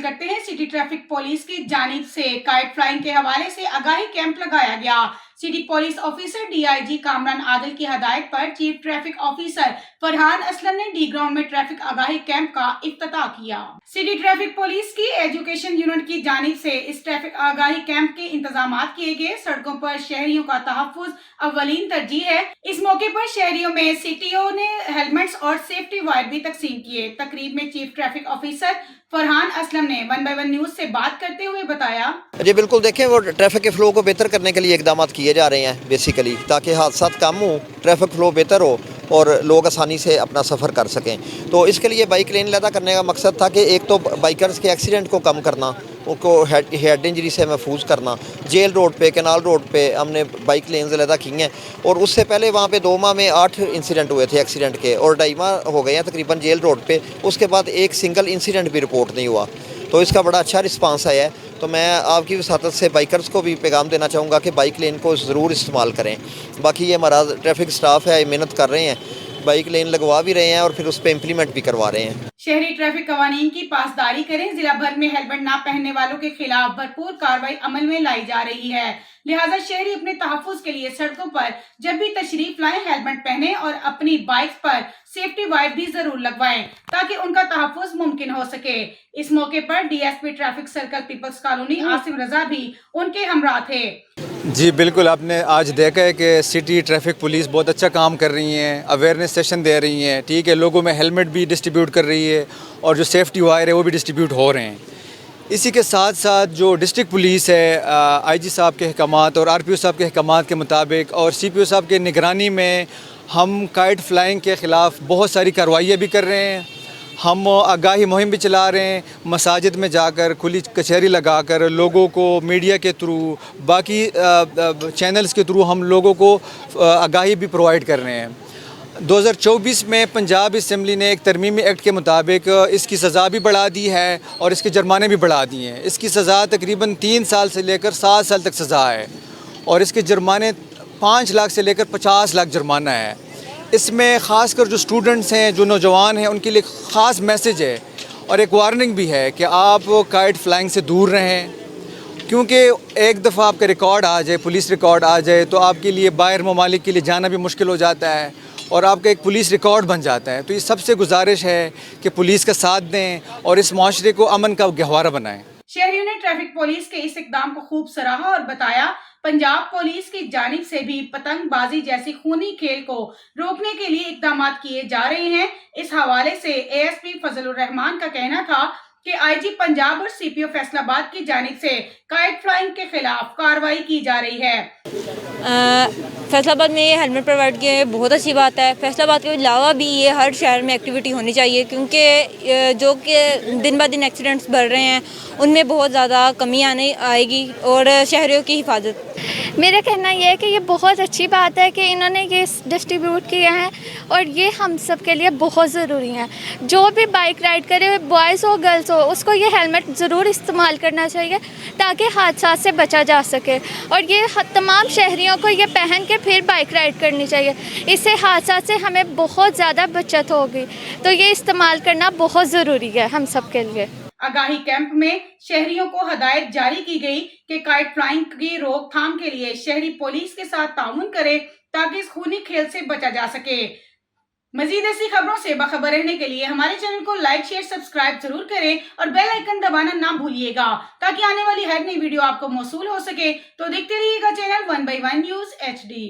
करते हैं। City traffic police की जानिब से काइट फ्लाइंग के हवाले से आगाही कैंप लगाया गया। City police officer DIG Kamran Adil की हदायत पर chief traffic officer Farhan Aslam ने डी ग्राउंड में ट्रैफिक आगाही कैंप का इफ्तिताह किया। सिटी ट्रैफिक पुलिस की एजुकेशन यूनिट की जानिब से इस ट्रैफिक आगाही कैंप के इंतजाम किए गए। सड़कों पर शहरियों का तहफ्फुज अव्वलीन तरजीह है। इस मौके पर शहरियों में सीटीओ ने हेलमेट्स और सेफ्टी वायर भी तकसीम किए। तकरीब में chief traffic officer Farhan Aslam ने 1/1 न्यूज से बात करते हुए बताया, जी बिल्कुल, देखें वो ट्रैफिक के फ़्लो को बेहतर करने के लिए इकदाम किए जा रहे हैं बेसिकली, ताकि हादसा कम हो, ट्रैफिक फ़्लो बेहतर हो और लोग आसानी से अपना सफ़र कर सकें। तो इसके लिए बाइक लेन लैदा करने का मकसद था कि एक तो बाइकर्स के एक्सीडेंट को कम करना, उनको हेड इंजरी से महफूज करना। जेल रोड पे, कैनाल रोड पे हमने बाइक लेन्स लैदा की हैं और उससे पहले वहाँ पे 2 माह में 8 इंसिडेंट हुए थे एक्सीडेंट के और 2.5 माह हो गए हैं तकरीबन जेल रोड पे। उसके बाद एक सिंगल इंसिडेंट भी रिपोर्ट नहीं हुआ, तो इसका बड़ा अच्छा रिस्पांस आया है। तो मैं आपकी वसातत से बाइकर्स को भी पैगाम देना चाहूँगा कि बाइक लेन को ज़रूर इस्तेमाल करें। बाकी ये हमारा ट्रैफिक स्टाफ है, मेहनत कर रहे हैं, बाइक लेन लगवा भी रहे हैं और फिर उस पर इम्प्लीमेंट भी करवा रहे हैं। शहरी ट्रैफिक कवानीन की पासदारी करें। जिला भर में हेलमेट ना पहनने वालों के खिलाफ भरपूर कार्रवाई अमल में लाई जा रही है। लिहाजा शहरी अपने तहफ्फुज के लिए सड़कों पर जब भी तशरीफ लाएं हेलमेट पहने और अपनी बाइक पर सेफ्टी वायर भी जरूर लगवाएं ताकि उनका तहफ्फुज मुमकिन हो सके। इस मौके पर DSP traffic circle peoples colony Asim Raza भी उनके हमरा थे। जी बिल्कुल, आपने आज देखा है कि सिटी ट्रैफिक पुलिस बहुत अच्छा काम कर रही हैं, अवेयरनेस सेशन दे रही हैं, ठीक है, लोगों में हेलमेट भी डिस्ट्रीब्यूट कर रही है और जो सेफ्टी वायर है वो भी डिस्ट्रीब्यूट हो रहे हैं। इसी के साथ साथ जो डिस्ट्रिक्ट पुलिस है आईजी साहब के अहकामात और आरपीओ साहब के अहकामात के मुताबिक और सीपीओ साहब के निगरानी में हम काइट फ्लाइंग के ख़िलाफ़ बहुत सारी कार्रवाइयाँ भी कर रहे हैं। हम आगाही मुहिम भी चला रहे हैं, मसाजिद में जाकर खुली कचहरी लगाकर लोगों को मीडिया के थ्रू, बाकी चैनल्स के थ्रू हम लोगों को आगाही भी प्रोवाइड कर रहे हैं। 2024 में पंजाब असम्बली ने एक तरमीमी एक्ट के मुताबिक इसकी सज़ा भी बढ़ा दी है और इसके जुर्माने भी बढ़ा दिए हैं। इसकी सज़ा तकरीबन 3 साल से लेकर 7 साल तक सज़ा है और इसके जुर्माने 5 लाख से लेकर 50 लाख जुर्माना है। इसमें ख़ासकर जो स्टूडेंट्स हैं, जो नौजवान हैं, उनके लिए ख़ास मैसेज है और एक वार्निंग भी है कि आप काइट फ्लाइंग से दूर रहें, क्योंकि एक दफ़ा आपका रिकॉर्ड आ जाए, पुलिस रिकॉर्ड आ जाए, तो आपके लिए बाहर ममालिक के लिए जाना भी मुश्किल हो जाता है और आपका एक पुलिस रिकॉर्ड बन जाता है। तो ये सबसे गुजारिश है कि पुलिस का साथ दें और इस माशरे को अमन का गहवारा बनाएं। शहरियों ने ट्रैफिक पुलिस के इस इकदाम को खूब सराहा और बताया, पंजाब पुलिस की जानिब से भी पतंगबाजी जैसी खूनी खेल को रोकने के लिए इकदाम किए जा रहे हैं। इस हवाले से एएसपी फजलुर रहमान का कहना था कि आईजी पंजाब और सीपीओ फैसलाबाद की जानिब से काइट फ्लाइंग के खिलाफ कार्रवाई की जा रही है। फैसलाबाद में ये हेलमेट प्रोवाइड किए बहुत अच्छी बात है। फैसलाबाद के अलावा भी ये हर शहर में एक्टिविटी होनी चाहिए, क्योंकि जो कि दिन ब दिन एक्सीडेंट्स बढ़ रहे हैं उनमें बहुत ज़्यादा कमी आएगी और शहरियों की हिफाजत। मेरा कहना यह है कि ये बहुत अच्छी बात है कि इन्होंने ये डिस्ट्रीब्यूट किए हैं और ये हम सब के लिए बहुत ज़रूरी हैं। जो भी बाइक राइड करे, बॉयज़ हो गर्ल्स हो, उसको ये हेलमेट ज़रूर इस्तेमाल करना चाहिए ताकि हादसा से बचा जा सके और ये तमाम शहरियों को ये पहन के फिर बाइक राइड करनी चाहिए। इससे हादसा से हमें बहुत ज़्यादा बचत होगी, तो ये इस्तेमाल करना बहुत ज़रूरी है हम सब के लिए। आगाही कैंप में शहरियों को हदायत जारी की गई कि काइट फ्लाइंग की रोकथाम के लिए शहरी पुलिस के साथ ताउन करें ताकि इस खूनी खेल से बचा जा सके। मजीद ऐसी खबरों से बाखबर रहने के लिए हमारे चैनल को लाइक, शेयर, सब्सक्राइब जरूर करें और बेल आइकन दबाना ना भूलिएगा ताकि आने वाली हर नई वीडियो आपको मौसूल हो सके। तो देखते रहिएगा चैनल 1/1 न्यूज HD।